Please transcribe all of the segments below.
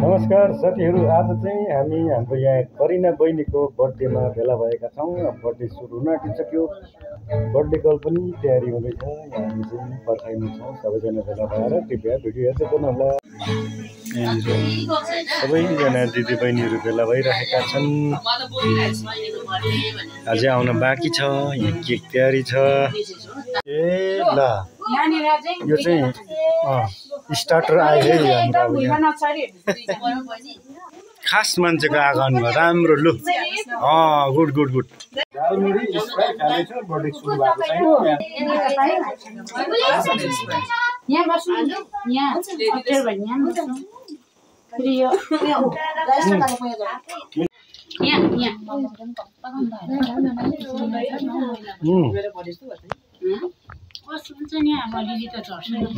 नमस्कार साथीहरू, आज चाहिँ हामी हाम्रो यहाँ करिना बहिनीको बर्थडेमा भेला भएका छौँ। बर्थडे सुरु हुन आँटिसक्यो। बर्थडे गर्ल पनि तयारी हुँदैछ। यहाँ हामी चाहिँ पर्खाइमा छौँ। सबैजना भेला भएर कृपया भिडियो हेर्दै गर्नुहोला। सबैजना दिदी बहिनीहरू भेला भइरहेका छन्। अझै आउन बाँकी छ। यहाँ केक तयारी छ। ए ल यो चाहिँ स्टार्टर आयो है खास मान्छेको आगमनमा। राम्रो लु गुड गुड गुड।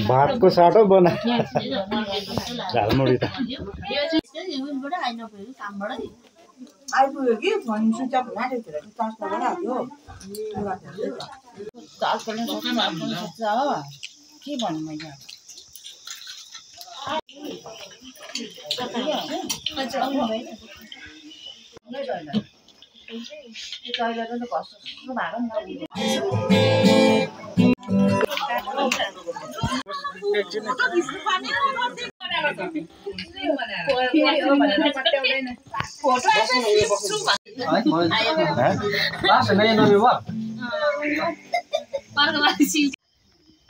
भातको साटो बना झालमुरी त आइपुग्यो कि फोन स्विच अफ के भन्नु मैले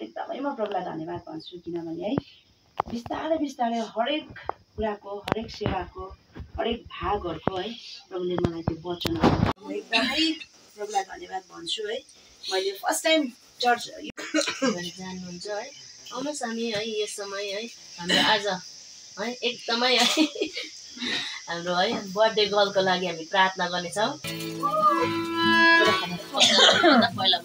एकदमै म प्रभुलाई धन्यवाद भन्छु, किनभने है बिस्तारै बिस्तारै हरेक कुराको, हरेक सेवाको, हरेक भागहरूको है प्रभुले मलाई त्यो वचन एकदमै प्रभुलाई धन्यवाद भन्छु है। मैले फर्स्ट टाइम चर्च जान्नुहुन्छ है। आउनुहोस् हामी है यस समय है हाम्रो आज है एकदमै है हाम्रो है बर्थडे गर्लको लागि हामी प्रार्थना गर्नेछौँ। पहिला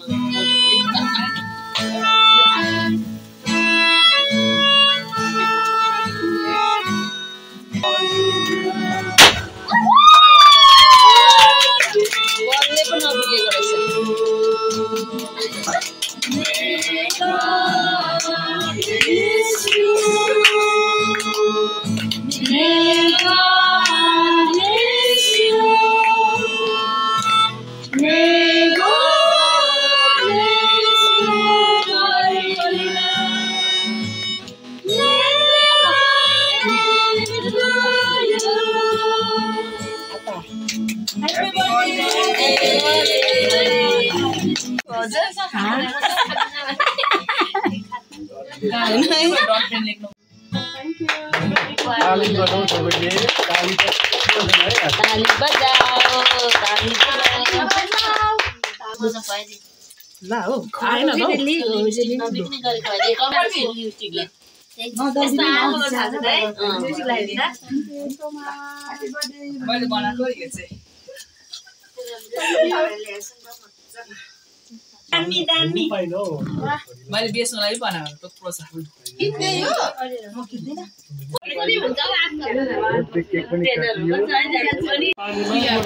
मैले बेच्नलाई बनाएको त प्रोत्साहन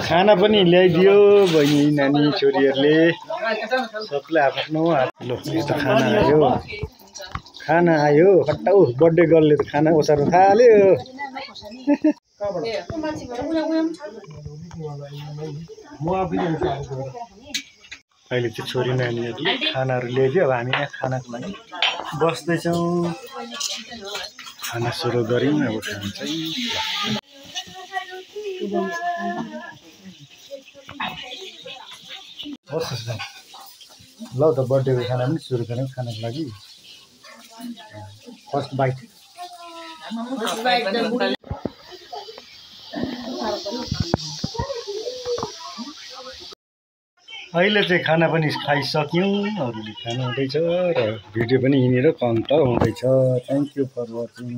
खाना पनि ल्याइदियो बहिनी नानी छोरीहरूले सबले आफ्नो हातले। यस्तो खाना आयो हट्टाउ। बर्थडे गर्लले त खाना ओसार्नु थाल्यो। अहिले चाहिँ छोरी नानीहरूले खानाहरू ल्याइदियो। अब हामी यहाँ खानाको लागि बस्दैछौँ। खाना सुरु गऱ्यौँ। अब खाना चाहिँ ल त बर्थडेको खाना पनि सुरु गऱ्यौँ खानाको लागि। फर्स्ट बाइट अहिले चाहिँ खाना पनि खाइसक्यौँ। अरूले खानु हुँदैछ र भिडियो पनि यहीँनिर कन्ट हुँदैछ। Thank you for watching.